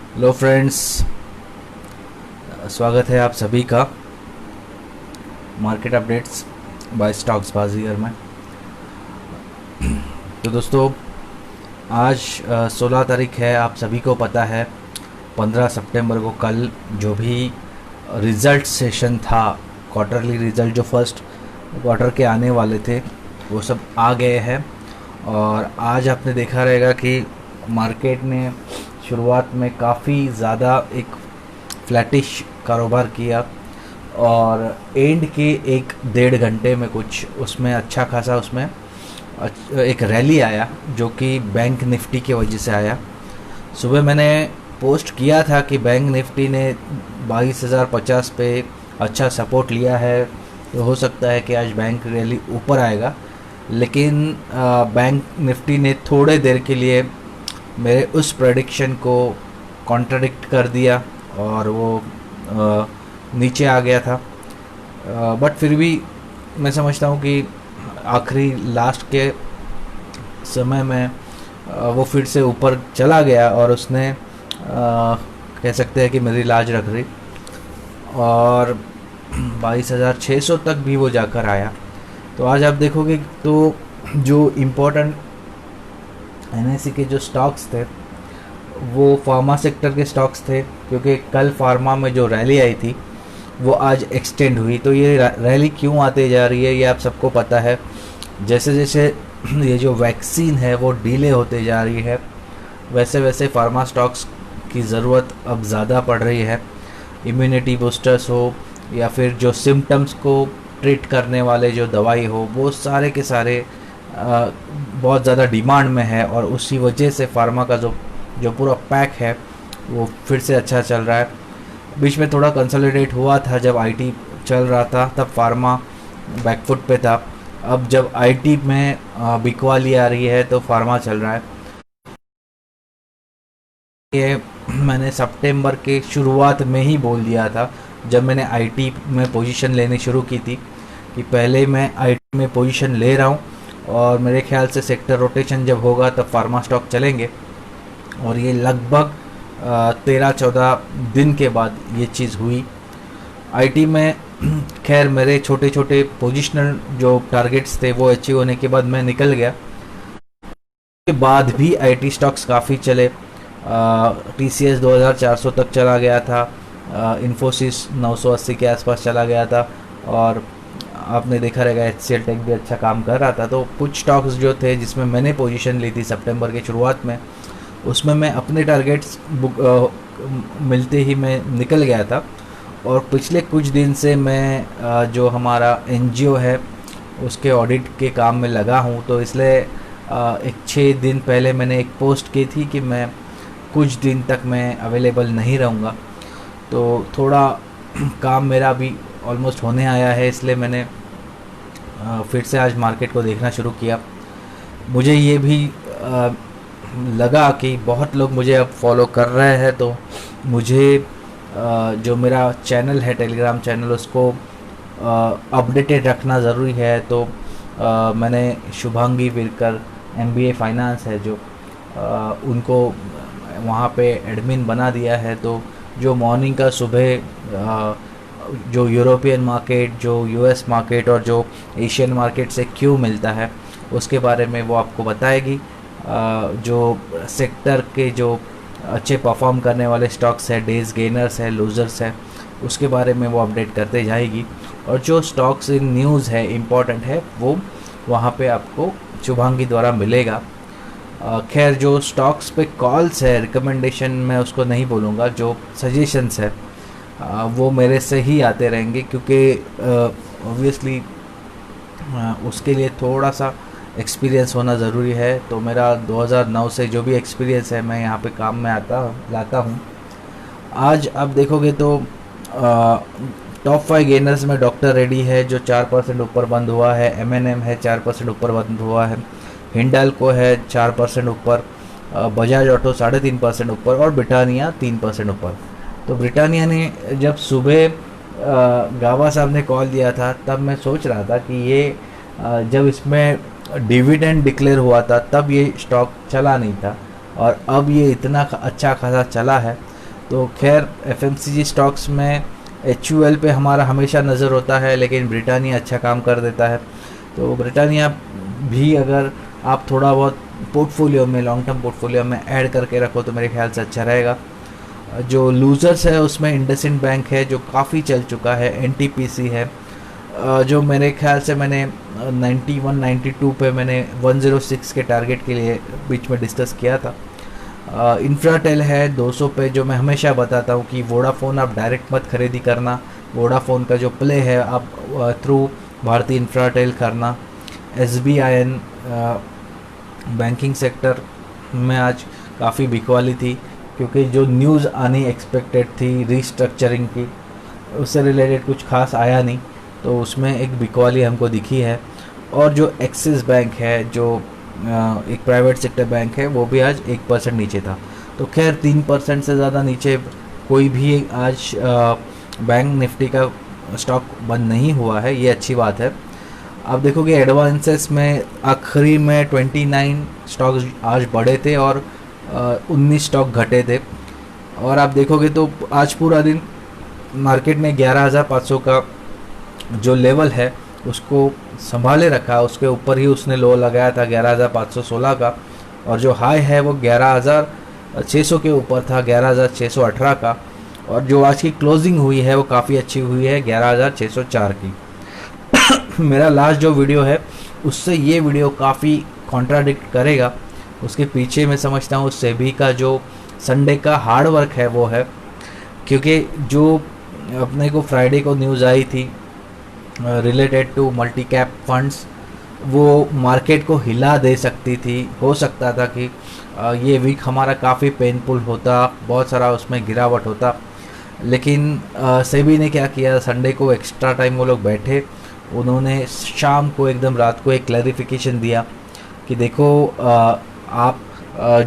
Hello friends, स्वागत है आप सभी का मार्केट अपडेट्स बाय स्टॉक्स बाजीगर में। तो दोस्तों, आज 16 तारीख है। आप सभी को पता है 15 सितंबर को कल जो भी रिज़ल्ट सेशन था, क्वार्टरली रिज़ल्ट जो फर्स्ट क्वार्टर के आने वाले थे वो सब आ गए हैं। और आज आपने देखा रहेगा कि मार्केट ने शुरुआत में काफ़ी ज़्यादा एक फ्लैटिश कारोबार किया और एंड के एक डेढ़ घंटे में कुछ उसमें अच्छा खासा उसमें एक रैली आया जो कि बैंक निफ्टी की वजह से आया। सुबह मैंने पोस्ट किया था कि बैंक निफ्टी ने 22,050 पे अच्छा सपोर्ट लिया है, तो हो सकता है कि आज बैंक रैली ऊपर आएगा। लेकिन बैंक निफ्टी ने थोड़े देर के लिए मेरे उस प्रेडिक्शन को कॉन्ट्रडिक्ट कर दिया और वो नीचे आ गया था। बट फिर भी मैं समझता हूँ कि आखिरी लास्ट के समय में वो फिर से ऊपर चला गया और उसने कह सकते हैं कि मेरी लाज रख रही और 22,600 तक भी वो जाकर आया। तो आज आप देखोगे तो जो इम्पोर्टेंट एनएससी के जो स्टॉक्स थे वो फार्मा सेक्टर के स्टॉक्स थे, क्योंकि कल फार्मा में जो रैली आई थी वो आज एक्सटेंड हुई। तो ये रैली क्यों आते जा रही है ये आप सबको पता है। जैसे जैसे ये जो वैक्सीन है वो डिले होते जा रही है, वैसे वैसे फार्मा स्टॉक्स की ज़रूरत अब ज़्यादा पड़ रही है। इम्यूनिटी बूस्टर्स हो या फिर जो सिम्टम्स को ट्रीट करने वाले जो दवाई हो, वो सारे के सारे बहुत ज़्यादा डिमांड में है और उसी वजह से फार्मा का जो जो पूरा पैक है वो फिर से अच्छा चल रहा है। बीच में थोड़ा कंसोलिडेट हुआ था जब आईटी चल रहा था, तब फार्मा बैकफुट पे था। अब जब आईटी में बिकवाली आ रही है तो फार्मा चल रहा है। ये मैंने सितंबर के शुरुआत में ही बोल दिया था जब मैंने आईटी में पोजीशन लेनी शुरू की थी कि पहले मैं आईटी में पोजीशन ले रहा हूँ और मेरे ख्याल से सेक्टर रोटेशन जब होगा तब फार्मा स्टॉक चलेंगे। और ये लगभग 13-14 दिन के बाद ये चीज़ हुई। आईटी में खैर मेरे छोटे छोटे पोजिशनल जो टारगेट्स थे वो अचीव होने के बाद मैं निकल गया। के बाद भी आईटी स्टॉक्स काफ़ी चले। टीसीएस 2,400 तक चला गया था, इन्फोसिस 980 के आसपास चला गया था और आपने देखा रहेगा एचसीएल टेक भी अच्छा काम कर रहा था। तो कुछ स्टॉक्स जो थे जिसमें मैंने पोजीशन ली थी सितंबर के शुरुआत में, उसमें मैं अपने टारगेट्स मिलते ही मैं निकल गया था। और पिछले कुछ दिन से मैं जो हमारा एनजीओ है उसके ऑडिट के काम में लगा हूँ, तो इसलिए एक 6 दिन पहले मैंने एक पोस्ट की थी कि मैं कुछ दिन तक मैं अवेलेबल नहीं रहूँगा। तो थोड़ा काम मेरा भी ऑलमोस्ट होने आया है, इसलिए मैंने फिर से आज मार्केट को देखना शुरू किया। मुझे ये भी लगा कि बहुत लोग मुझे अब फॉलो कर रहे हैं, तो मुझे जो मेरा चैनल है टेलीग्राम चैनल उसको अपडेटेड रखना ज़रूरी है। तो मैंने शुभांगी विरकर एमबीए फाइनेंस है जो उनको वहाँ पे एडमिन बना दिया है। तो जो मॉर्निंग का सुबह जो यूरोपियन मार्केट, जो यूएस मार्केट और जो एशियन मार्केट से क्यों मिलता है उसके बारे में वो आपको बताएगी। जो सेक्टर के जो अच्छे परफॉर्म करने वाले स्टॉक्स है, डेज गेनर्स है, लूज़र्स है, उसके बारे में वो अपडेट करते जाएगी। और जो स्टॉक्स इन न्यूज़ है, इम्पॉर्टेंट है, वो वहाँ पे आपको शुभांगी द्वारा मिलेगा। खैर जो स्टॉक्स पे कॉल्स है, रिकमेंडेशन मैं उसको नहीं बोलूँगा, जो सजेशंस है वो मेरे से ही आते रहेंगे, क्योंकि ऑब्वियसली उसके लिए थोड़ा सा एक्सपीरियंस होना ज़रूरी है। तो मेरा 2009 से जो भी एक्सपीरियंस है मैं यहाँ पे काम में लाता हूँ। आज आप देखोगे तो टॉप 5 गेनर्स में डॉक्टर रेड्डी है जो 4% ऊपर बंद हुआ है, एमएनएम है 4% ऊपर बंद हुआ है, हिंडाल्को है 4% ऊपर, बजाज ऑटो 3.5% ऊपर और ब्रिटानिया 3% ऊपर। तो ब्रिटानिया ने जब सुबह गावा साहब ने कॉल दिया था तब मैं सोच रहा था कि ये जब इसमें डिविडेंड डिक्लेयर हुआ था तब ये स्टॉक चला नहीं था और अब ये इतना अच्छा खासा चला है। तो खैर एफएमसीजी स्टॉक्स में HUL पे हमारा हमेशा नज़र होता है, लेकिन ब्रिटानिया अच्छा काम कर देता है। तो ब्रिटानिया भी अगर आप थोड़ा बहुत पोर्टफोलियो में, लॉन्ग टर्म पोर्टफोलियो में ऐड करके रखो तो मेरे ख्याल से अच्छा रहेगा। जो लूज़र्स है उसमें इंडसइंड बैंक है जो काफ़ी चल चुका है, NTPC है जो मेरे ख्याल से मैंने 91 92 पे मैंने 106 के टारगेट के लिए बीच में डिस्कस किया था। इंफ्राटेल है 200 पे, जो मैं हमेशा बताता हूँ कि वोडाफोन आप डायरेक्ट मत खरीदी करना, वोडाफोन का जो प्ले है आप थ्रू भारतीय इंफ्राटेल करना। SBIN बैंकिंग सेक्टर में आज काफ़ी बिकवाली थी, क्योंकि जो न्यूज़ आनी एक्सपेक्टेड थी रीस्ट्रक्चरिंग की, उससे रिलेटेड कुछ खास आया नहीं, तो उसमें एक बिकवाली हमको दिखी है। और जो एक्सिस बैंक है, जो एक प्राइवेट सेक्टर बैंक है, वो भी आज 1% नीचे था। तो खैर 3% से ज़्यादा नीचे कोई भी आज बैंक निफ्टी का स्टॉक बंद नहीं हुआ है, ये अच्छी बात है। आप देखोगे एडवांसेस में आखिरी में 29 स्टॉक्स आज बढ़े थे और 19 स्टॉक घटे थे। और आप देखोगे तो आज पूरा दिन मार्केट ने 11,500 का जो लेवल है उसको संभाले रखा, उसके ऊपर ही उसने लो लगाया था 11,516 का, और जो हाई है वो 11,600 के ऊपर था, 11,618 का। और जो आज की क्लोजिंग हुई है वो काफ़ी अच्छी हुई है, 11,604 की। मेरा लास्ट जो वीडियो है उससे ये वीडियो काफ़ी कॉन्ट्राडिक्ट करेगा। उसके पीछे मैं समझता हूँ सेबी का जो संडे का हार्ड वर्क है वो है, क्योंकि जो अपने को फ्राइडे को न्यूज़ आई थी related to multi cap funds, वो मार्केट को हिला दे सकती थी। हो सकता था कि ये वीक हमारा काफ़ी पेनफुल होता, बहुत सारा उसमें गिरावट होता, लेकिन सेबी ने क्या किया, संडे को एक्स्ट्रा टाइम वो लोग बैठे, उन्होंने शाम को एकदम रात को एक क्लैरिफिकेशन दिया कि देखो आप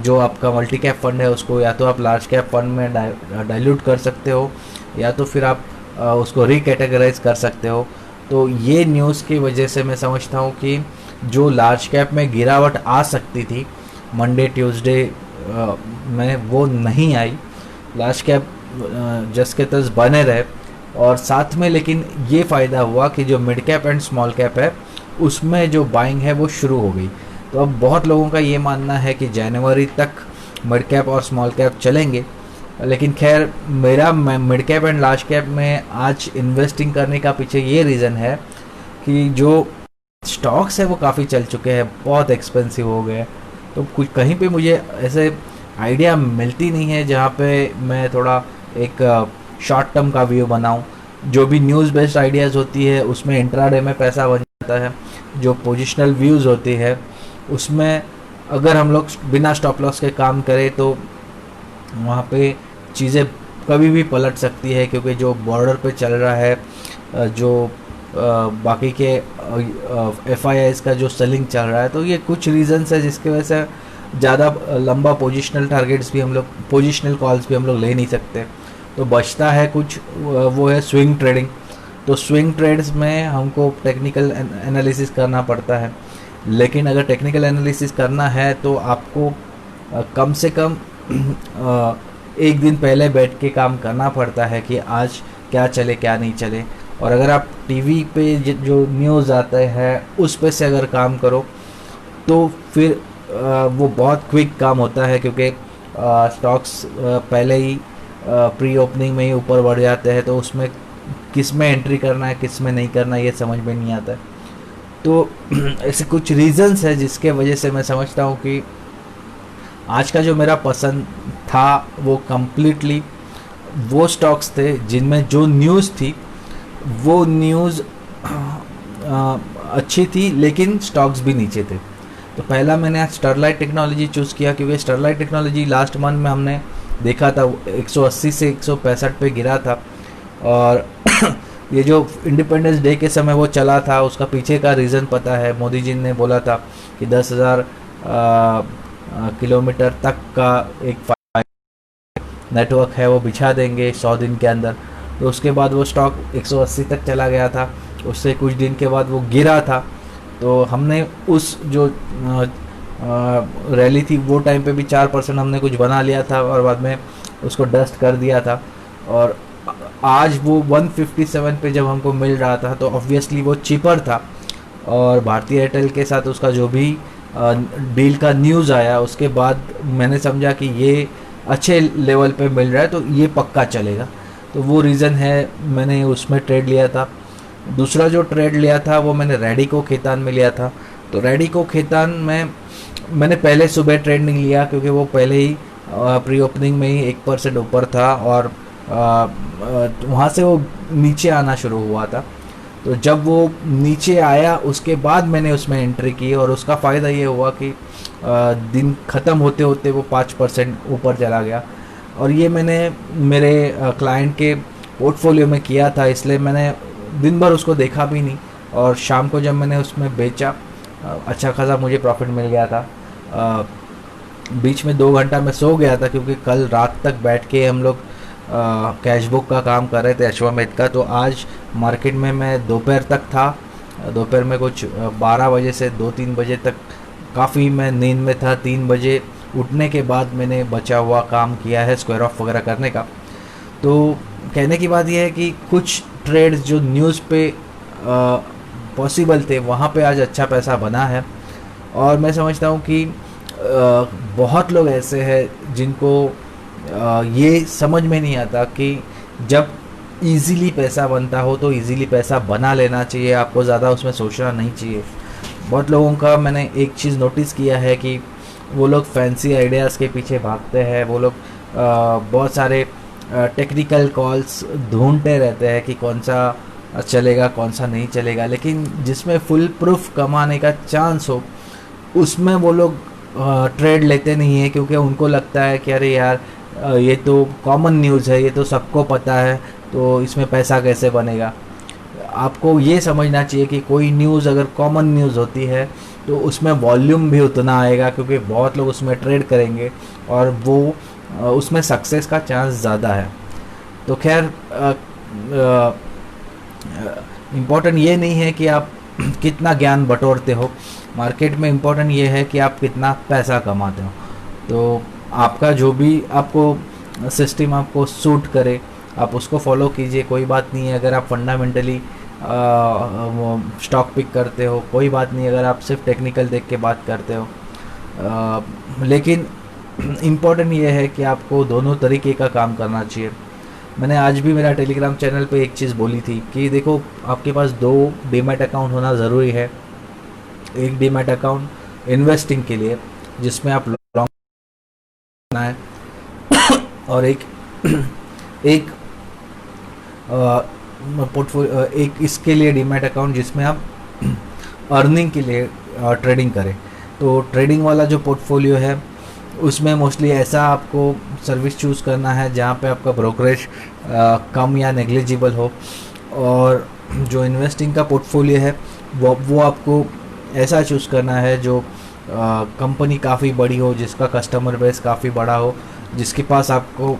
जो आपका मल्टी कैप फंड है उसको या तो आप लार्ज कैप फंड में डाइल्यूट कर सकते हो, या तो फिर आप उसको रिकैटेगराइज कर सकते हो। तो ये न्यूज़ की वजह से मैं समझता हूँ कि जो लार्ज कैप में गिरावट आ सकती थी मंडे ट्यूसडे में, वो नहीं आई। लार्ज कैप जस के तस बने रहे, और साथ में लेकिन ये फ़ायदा हुआ कि जो mid cap and small cap है उसमें जो बाइंग है वो शुरू हो गई। तो अब बहुत लोगों का ये मानना है कि जनवरी तक मिड कैप और स्मॉल कैप चलेंगे, लेकिन खैर मेरा mid cap and large cap में आज इन्वेस्टिंग करने का पीछे ये रीज़न है कि जो स्टॉक्स है वो काफ़ी चल चुके हैं, बहुत एक्सपेंसिव हो गए। तो कुछ कहीं पे मुझे ऐसे आइडिया मिलती नहीं है जहाँ पे मैं थोड़ा एक शॉर्ट टर्म का व्यू बनाऊं। जो भी न्यूज़ बेस्ड आइडियाज़ होती है उसमें इंट्राडे में पैसा बन जाता है, जो पोजिशनल व्यूज़ होती है उसमें अगर हम लोग बिना स्टॉप लॉस के काम करें तो वहाँ पे चीज़ें कभी भी पलट सकती है, क्योंकि जो बॉर्डर पे चल रहा है, जो बाकी के FIIs का जो सेलिंग चल रहा है, तो ये कुछ रीजंस है जिसके वजह से ज़्यादा लंबा पोजिशनल टारगेट्स भी हम लोग, पोजिशनल कॉल्स भी हम लोग ले नहीं सकते। तो बचता है कुछ, वो है स्विंग ट्रेडिंग। तो स्विंग ट्रेड्स में हमको टेक्निकल एनालिसिस करना पड़ता है, लेकिन अगर टेक्निकल एनालिसिस करना है तो आपको कम से कम एक दिन पहले बैठ के काम करना पड़ता है कि आज क्या चले क्या नहीं चले। और अगर आप टीवी पे जो न्यूज़ आते हैं उस पे से अगर काम करो तो फिर वो बहुत क्विक काम होता है, क्योंकि स्टॉक्स पहले ही प्री ओपनिंग में ही ऊपर बढ़ जाते हैं, तो उसमें किस में एंट्री करना है किस में नहीं करना ये समझ में नहीं आता है। तो ऐसे कुछ रीजंस है जिसके वजह से मैं समझता हूँ कि आज का जो मेरा पसंद था वो कम्प्लीटली वो स्टॉक्स थे जिनमें जो न्यूज़ थी वो न्यूज़ अच्छी थी, लेकिन स्टॉक्स भी नीचे थे। तो पहला मैंने आज स्टरलाइट टेक्नोलॉजी चूज़ किया, क्योंकि स्टरलाइट टेक्नोलॉजी लास्ट मंथ में हमने देखा था 180 से 165 पे गिरा था, और ये जो इंडिपेंडेंस डे के समय वो चला था उसका पीछे का रीज़न पता है। मोदी जी ने बोला था कि 10,000 किलोमीटर तक का एक नेटवर्क है वो बिछा देंगे 100 दिन के अंदर। तो उसके बाद वो स्टॉक 180 तक चला गया था, उससे कुछ दिन के बाद वो गिरा था। तो हमने उस जो रैली थी वो टाइम पे भी 4% हमने कुछ बना लिया था, और बाद में उसको डस्ट कर दिया था। और आज वो 157 पे जब हमको मिल रहा था तो ऑब्वियसली वो चीपर था। और भारतीय एयरटेल के साथ उसका जो भी डील का न्यूज़ आया उसके बाद मैंने समझा कि ये अच्छे लेवल पे मिल रहा है तो ये पक्का चलेगा। तो वो रीज़न है मैंने उसमें ट्रेड लिया था। दूसरा जो ट्रेड लिया था वो मैंने रेडिको खेतान में लिया था। तो रेडिको खेतान में मैंने पहले सुबह ट्रेड नहीं लिया क्योंकि वो पहले ही प्री ओपनिंग में ही 1% ऊपर था और वहाँ से वो नीचे आना शुरू हुआ था। तो जब वो नीचे आया उसके बाद मैंने उसमें एंट्री की और उसका फ़ायदा ये हुआ कि दिन ख़त्म होते होते वो 5% ऊपर चला गया। और ये मैंने मेरे क्लाइंट के पोर्टफोलियो में किया था, इसलिए मैंने दिन भर उसको देखा भी नहीं। और शाम को जब मैंने उसमें बेचा अच्छा खासा मुझे प्रॉफिट मिल गया था। बीच में 2 घंटा मैं सो गया था क्योंकि कल रात तक बैठ के हम लोग कैश बुक का काम कर रहे थे अश्वमेध का। तो आज मार्केट में मैं दोपहर तक था। दोपहर में कुछ 12 बजे से 2-3 बजे तक काफ़ी मैं नींद में था। 3 बजे उठने के बाद मैंने बचा हुआ काम किया है स्क्वायर ऑफ वगैरह करने का। तो कहने की बात यह है कि कुछ ट्रेड्स जो न्यूज़ पे पॉसिबल थे वहाँ पे आज अच्छा पैसा बना है। और मैं समझता हूँ कि बहुत लोग ऐसे हैं जिनको ये समझ में नहीं आता कि जब इजीली पैसा बनता हो तो इजीली पैसा बना लेना चाहिए, आपको ज़्यादा उसमें सोचना नहीं चाहिए। बहुत लोगों का मैंने एक चीज़ नोटिस किया है कि वो लोग फैंसी आइडियाज़ के पीछे भागते हैं। वो लोग बहुत सारे टेक्निकल कॉल्स ढूंढते रहते हैं कि कौन सा चलेगा कौन सा नहीं चलेगा, लेकिन जिसमें फुल प्रूफ कमाने का चांस हो उसमें वो लोग ट्रेड लेते नहीं है क्योंकि उनको लगता है कि अरे यार ये तो कॉमन न्यूज़ है, ये तो सबको पता है, तो इसमें पैसा कैसे बनेगा। आपको ये समझना चाहिए कि कोई न्यूज़ अगर कॉमन न्यूज़ होती है तो उसमें वॉल्यूम भी उतना आएगा क्योंकि बहुत लोग उसमें ट्रेड करेंगे और वो उसमें सक्सेस का चांस ज़्यादा है। तो खैर इम्पोर्टेंट ये नहीं है कि आप कितना ज्ञान बटोरते हो मार्केट में, इम्पोर्टेंट ये है कि आप कितना पैसा कमाते हो। तो आपका जो भी आपको सिस्टम आपको सूट करे आप उसको फॉलो कीजिए, कोई बात नहीं है। अगर आप फंडामेंटली स्टॉक पिक करते हो कोई बात नहीं, अगर आप सिर्फ टेक्निकल देख के बात करते हो। लेकिन इम्पोर्टेंट ये है कि आपको दोनों तरीके का काम करना चाहिए। मैंने आज भी मेरा टेलीग्राम चैनल पे एक चीज़ बोली थी कि देखो आपके पास 2 डीमैट अकाउंट होना ज़रूरी है। एक डीमैट अकाउंट इन्वेस्टिंग के लिए जिसमें आप लॉन्ग करना है और एक पोर्टफोलियो एक इसके लिए डीमैट अकाउंट जिसमें आप अर्निंग के लिए ट्रेडिंग करें। तो ट्रेडिंग वाला जो पोर्टफोलियो है उसमें मोस्टली ऐसा आपको सर्विस चूज़ करना है जहाँ पे आपका ब्रोकरेज कम या नेग्लिजिबल हो। और जो इन्वेस्टिंग का पोर्टफोलियो है वो आपको ऐसा चूज़ करना है जो कंपनी काफ़ी बड़ी हो, जिसका कस्टमर बेस काफ़ी बड़ा हो, जिसके पास आपको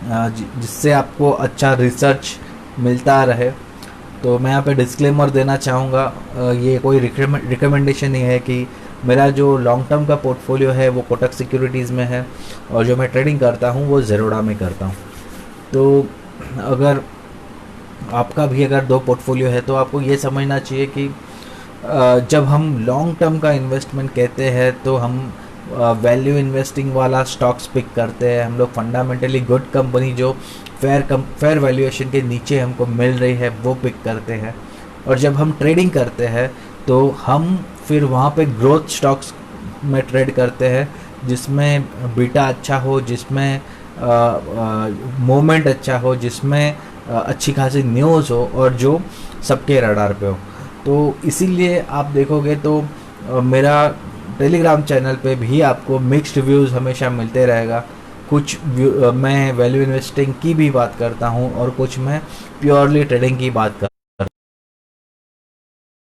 जिससे आपको अच्छा रिसर्च मिलता रहे। तो मैं यहाँ पे डिस्क्लेमर देना चाहूँगा, ये कोई रिकमेंडेशन नहीं है कि मेरा जो लॉन्ग टर्म का पोर्टफोलियो है वो कोटक सिक्योरिटीज़ में है और जो मैं ट्रेडिंग करता हूँ वो ज़ेरोडा में करता हूँ। तो अगर आपका भी अगर 2 पोर्टफोलियो है तो आपको ये समझना चाहिए कि जब हम लॉन्ग टर्म का इन्वेस्टमेंट कहते हैं तो हम वैल्यू इन्वेस्टिंग वाला स्टॉक्स पिक करते हैं। हम लोग फंडामेंटली गुड कंपनी जो फेयर वैल्यूएशन के नीचे हमको मिल रही है वो पिक करते हैं। और जब हम ट्रेडिंग करते हैं तो हम फिर वहाँ पे ग्रोथ स्टॉक्स में ट्रेड करते हैं जिसमें बीटा अच्छा हो, जिसमें मूवमेंट अच्छा हो, जिसमें अच्छी खासी न्यूज़ हो और जो सबके रडार पे हो। तो इसीलिए आप देखोगे तो मेरा टेलीग्राम चैनल पे भी आपको मिक्स्ड व्यूज़ हमेशा मिलते रहेगा। कुछ मैं वैल्यू इन्वेस्टिंग की भी बात करता हूँ और कुछ मैं प्योरली ट्रेडिंग की बात करता हूँ।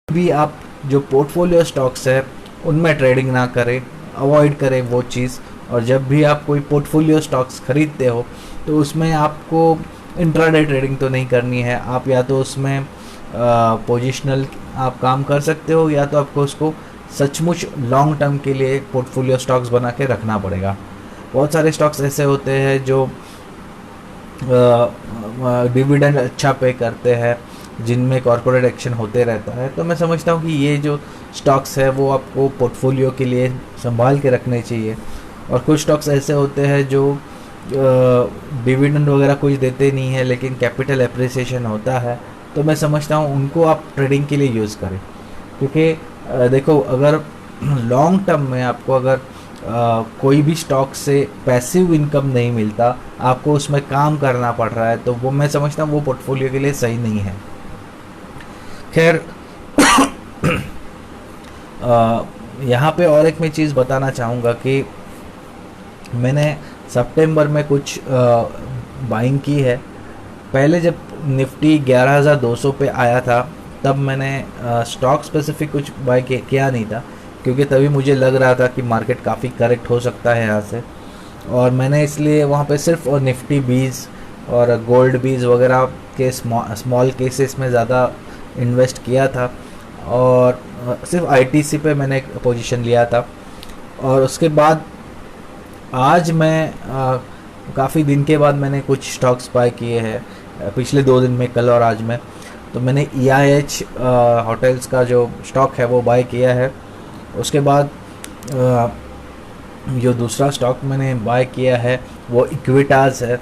भी आप जो पोर्टफोलियो स्टॉक्स है उनमें ट्रेडिंग ना करें, अवॉइड करें वो चीज़। और जब भी आप कोई पोर्टफोलियो स्टॉक्स खरीदते हो तो उसमें आपको इंट्राडे ट्रेडिंग तो नहीं करनी है। आप या तो उसमें पोजिशनल आप काम कर सकते हो या तो आपको उसको सचमुच लॉन्ग टर्म के लिए पोर्टफोलियो स्टॉक्स बना के रखना पड़ेगा। बहुत सारे स्टॉक्स ऐसे होते हैं जो डिविडेंड अच्छा पे करते हैं, जिनमें कॉर्पोरेट एक्शन होते रहता है। तो मैं समझता हूँ कि ये जो स्टॉक्स है वो आपको पोर्टफोलियो के लिए संभाल के रखने चाहिए। और कुछ स्टॉक्स ऐसे होते हैं जो डिविडेंड वगैरह कुछ देते नहीं है लेकिन कैपिटल एप्रिसिएशन होता है, तो मैं समझता हूँ उनको आप ट्रेडिंग के लिए यूज़ करें। क्योंकि देखो, अगर लॉन्ग टर्म में आपको अगर कोई भी स्टॉक से पैसिव इनकम नहीं मिलता, आपको उसमें काम करना पड़ रहा है, तो वो मैं समझता हूँ वो पोर्टफोलियो के लिए सही नहीं है। खैर, यहाँ पे और एक मैं चीज़ बताना चाहूँगा कि मैंने सितंबर में कुछ बाइंग की है। पहले जब निफ्टी 11,200 पे आया था तब मैंने स्टॉक स्पेसिफिक कुछ बाय किया नहीं था, क्योंकि तभी मुझे लग रहा था कि मार्केट काफ़ी करेक्ट हो सकता है यहाँ से, और मैंने इसलिए वहाँ पे सिर्फ और निफ्टी बीज और गोल्ड बीज वगैरह के स्मॉल केसेस में ज़्यादा इन्वेस्ट किया था, और सिर्फ आईटीसी पे मैंने एक पोजीशन लिया था। और उसके बाद आज मैं काफ़ी दिन के बाद मैंने कुछ स्टॉक्स बाय किए हैं, पिछले 2 दिन में, कल और आज में। तो मैंने EIH होटल्स का जो स्टॉक है वो बाय किया है। उसके बाद जो दूसरा स्टॉक मैंने बाय किया है वो इक्विटास है।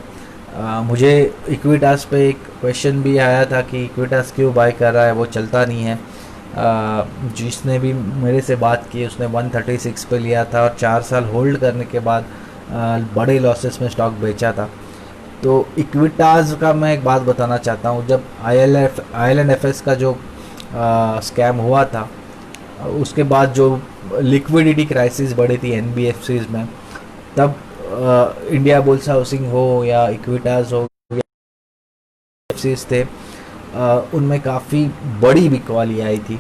मुझे इक्विटास पे एक क्वेश्चन भी आया था कि इक्विटास क्यों बाय कर रहा है, वो चलता नहीं है। जिसने भी मेरे से बात की उसने 136 पे लिया था और 4 साल होल्ड करने के बाद बड़े लॉसेस में स्टॉक बेचा था। तो इक्विटास का मैं एक बात बताना चाहता हूँ, जब IL&FS का जो स्कैम हुआ था, उसके बाद जो लिक्विडिटी क्राइसिस बढ़ी थी NBFCs में, तब इंडिया बुल्स हाउसिंग हो या इक्विटास हो या NBFCs थे, उनमें काफ़ी बड़ी बिकवाली आई थी।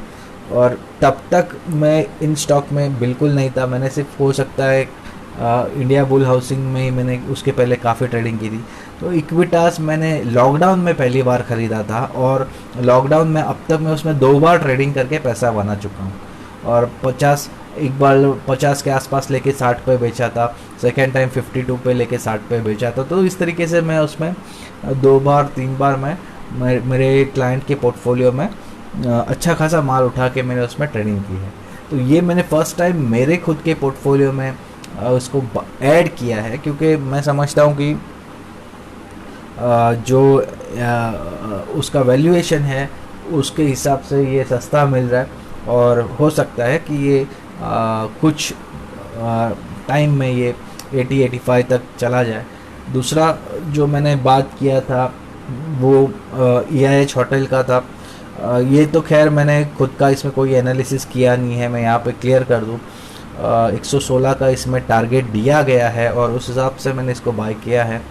और तब तक मैं इन स्टॉक में बिल्कुल नहीं था। मैंने सिर्फ, हो सकता है इंडिया बुल हाउसिंग में मैंने उसके पहले काफ़ी ट्रेडिंग की थी। तो इक्विटास मैंने लॉकडाउन में पहली बार ख़रीदा था, और लॉकडाउन में अब तक मैं उसमें 2 बार ट्रेडिंग करके पैसा बना चुका हूँ। और 50, एक बार 50 के आसपास लेके 60 पे बेचा था, सेकेंड टाइम 52 पे लेके 60 पे बेचा था। तो इस तरीके से मैं उसमें 2 बार 3 बार मैं मेरे क्लाइंट के पोर्टफोलियो में अच्छा खासा माल उठा के मैंने उसमें ट्रेडिंग की है। तो ये मैंने फ़र्स्ट टाइम मेरे खुद के पोर्टफोलियो में उसको ऐड किया है, क्योंकि मैं समझता हूँ कि जो उसका वैल्यूएशन है उसके हिसाब से ये सस्ता मिल रहा है, और हो सकता है कि ये कुछ टाइम में ये 80-85 तक चला जाए। दूसरा जो मैंने बात किया था वो EIH होटल का था। ये तो खैर मैंने खुद का इसमें कोई एनालिसिस किया नहीं है, मैं यहाँ पे क्लियर कर दूँ। 116 का इसमें टारगेट दिया गया है और उस हिसाब से मैंने इसको बाय किया है,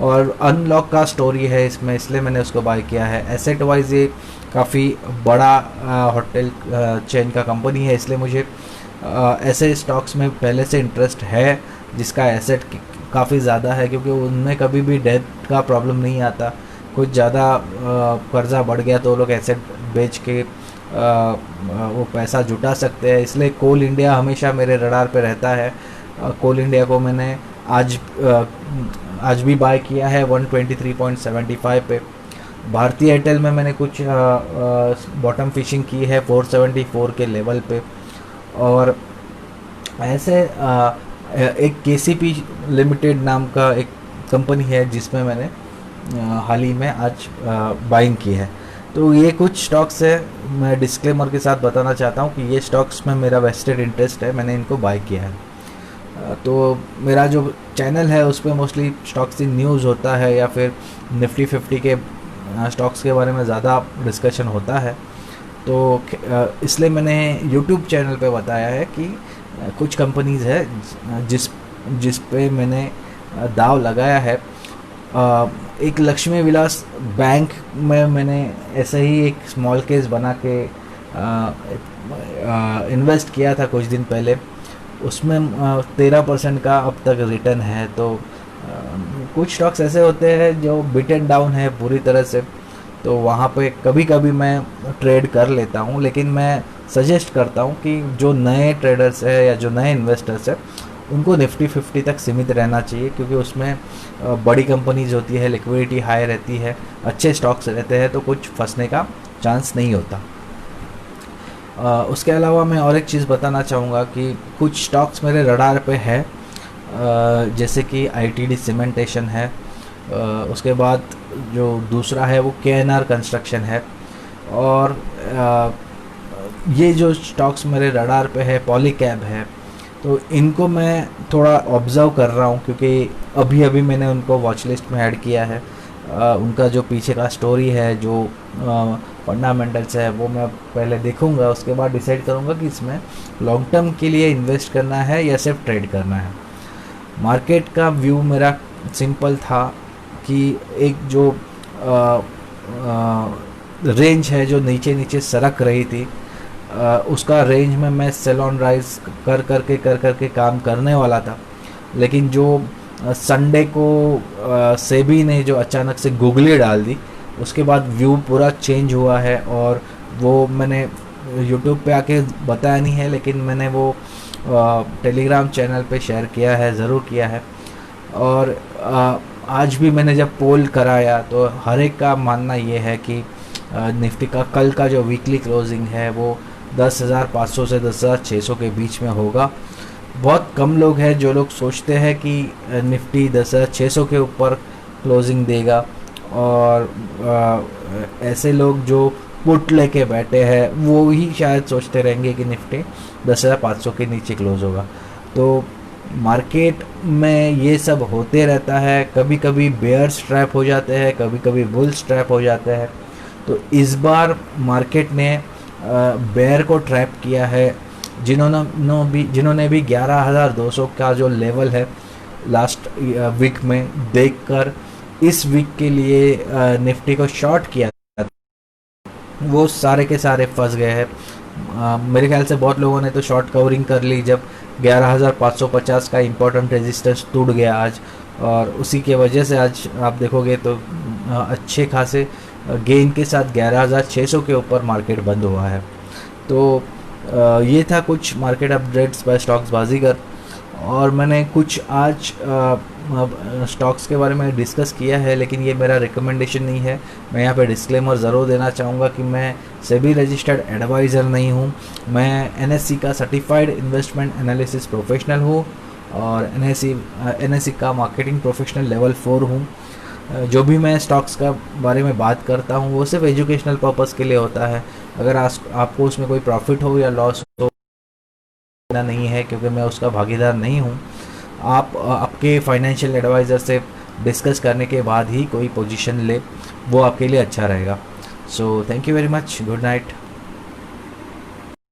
और अनलॉक का स्टोरी है इसमें, इसलिए मैंने उसको बाय किया है। एसेट वाइज ये काफ़ी बड़ा होटल चेन का कंपनी है, इसलिए मुझे ऐसे स्टॉक्स में पहले से इंटरेस्ट है जिसका एसेट काफ़ी ज़्यादा है, क्योंकि उनमें कभी भी डेथ का प्रॉब्लम नहीं आता। कुछ ज़्यादा कर्जा बढ़ गया तो लोग एसेट बेच के वो पैसा जुटा सकते हैं, इसलिए कोल इंडिया हमेशा मेरे रडार पे रहता है। कोल इंडिया को मैंने आज भी बाय किया है 123.75 पे। भारतीय एयरटेल में मैंने कुछ बॉटम फिशिंग की है 474 के लेवल पे। और ऐसे एक KCP लिमिटेड नाम का एक कंपनी है जिसमें मैंने हाल ही में आज बाइंग की है। तो ये कुछ स्टॉक्स है, मैं डिस्क्लेमर के साथ बताना चाहता हूँ कि ये स्टॉक्स में मेरा वेस्टेड इंटरेस्ट है, मैंने इनको बाय किया है। तो मेरा जो चैनल है उस पर मोस्टली स्टॉक्स की न्यूज़ होता है या फिर निफ्टी 50 के स्टॉक्स के बारे में ज़्यादा डिस्कशन होता है। तो इसलिए मैंने यूट्यूब चैनल पे बताया है कि कुछ कंपनीज़ है जिस पे मैंने दाव लगाया है। एक लक्ष्मी विलास बैंक में मैंने ऐसे ही एक स्मॉल केस बना के इन्वेस्ट किया था कुछ दिन पहले, उसमें 13% का अब तक रिटर्न है। तो कुछ स्टॉक्स ऐसे होते हैं जो बिटन डाउन है पूरी तरह से, तो वहाँ पे कभी कभी मैं ट्रेड कर लेता हूँ, लेकिन मैं सजेस्ट करता हूँ कि जो नए ट्रेडर्स है या जो नए इन्वेस्टर्स है उनको निफ्टी 50 तक सीमित रहना चाहिए, क्योंकि उसमें बड़ी कंपनीज होती है, लिक्विडिटी हाई रहती है, अच्छे स्टॉक्स रहते हैं, तो कुछ फंसने का चांस नहीं होता। उसके अलावा मैं और एक चीज़ बताना चाहूँगा कि कुछ स्टॉक्स मेरे रडार पे है, जैसे कि आईटीडी सीमेंटेशन है, उसके बाद जो दूसरा है वो केएनआर कंस्ट्रक्शन है, और ये जो स्टॉक्स मेरे रडार पे है पॉलीकैब है। तो इनको मैं थोड़ा ऑब्ज़र्व कर रहा हूँ, क्योंकि अभी अभी मैंने उनको वॉच लिस्ट में ऐड किया है। उनका जो पीछे का स्टोरी है, जो फंडामेंटल्स है, वो मैं पहले देखूँगा, उसके बाद डिसाइड करूँगा कि इसमें लॉन्ग टर्म के लिए इन्वेस्ट करना है या सिर्फ ट्रेड करना है। मार्केट का व्यू मेरा सिंपल था कि एक जो रेंज है जो नीचे नीचे सरक रही थी, उसका रेंज में मैं सेल ऑन राइज कर करके काम करने वाला था। लेकिन जो संडे को सेबी ने जो अचानक से गूगली डाल दी, उसके बाद व्यू पूरा चेंज हुआ है। और वो मैंने यूट्यूब पे आके बताया नहीं है, लेकिन मैंने वो टेलीग्राम चैनल पे शेयर किया है, ज़रूर किया है। और आज भी मैंने जब पोल कराया तो हर एक का मानना ये है कि निफ्टी का कल का जो वीकली क्लोजिंग है वो 10,500 से 10,600 के बीच में होगा। बहुत कम लोग हैं जो लोग सोचते हैं कि निफ्टी 10,600 के ऊपर क्लोजिंग देगा, और ऐसे लोग जो पुट लेके बैठे हैं वो ही शायद सोचते रहेंगे कि निफ्टी 10,500 के नीचे क्लोज होगा। तो मार्केट में ये सब होते रहता है, कभी कभी बेयर स्ट्रैप हो जाते हैं, कभी कभी बुल स्ट्रैप हो जाते हैं। तो इस बार मार्केट ने बेयर को ट्रैप किया है, जिन्होंने भी 11,200 का जो लेवल है लास्ट वीक में देखकर इस वीक के लिए निफ्टी को शॉर्ट किया, वो सारे के सारे फंस गए हैं। मेरे ख्याल से बहुत लोगों ने तो शॉर्ट कवरिंग कर ली जब 11,550 का इम्पोर्टेंट रेजिस्टेंस टूट गया आज, और उसी के वजह से आज आप देखोगे तो अच्छे खासे गेन के साथ 11,600 के ऊपर मार्केट बंद हुआ है। तो ये था कुछ मार्केट अपडेट्स बाय स्टॉक्स बाजीगर, और मैंने कुछ आज स्टॉक्स के बारे में डिस्कस किया है, लेकिन ये मेरा रिकमेंडेशन नहीं है। मैं यहाँ पे डिस्क्लेमर ज़रूर देना चाहूँगा कि मैं सेबी रजिस्टर्ड एडवाइज़र नहीं हूँ। मैं एनएससी का सर्टिफाइड इन्वेस्टमेंट एनालिसिस प्रोफेशनल हूँ, और एनएससी का मार्केटिंग प्रोफेशनल लेवल 4 हूँ। जो भी मैं स्टॉक्स का बारे में बात करता हूँ वो सिर्फ एजुकेशनल पर्पज़ के लिए होता है। अगर आपको उसमें कोई प्रॉफिट हो या लॉस हो नहीं है, क्योंकि मैं उसका भागीदार नहीं हूँ। आप आपके फाइनेंशियल एडवाइज़र से डिस्कस करने के बाद ही कोई पोजीशन ले, वो आपके लिए अच्छा रहेगा। So thank you very much, good night.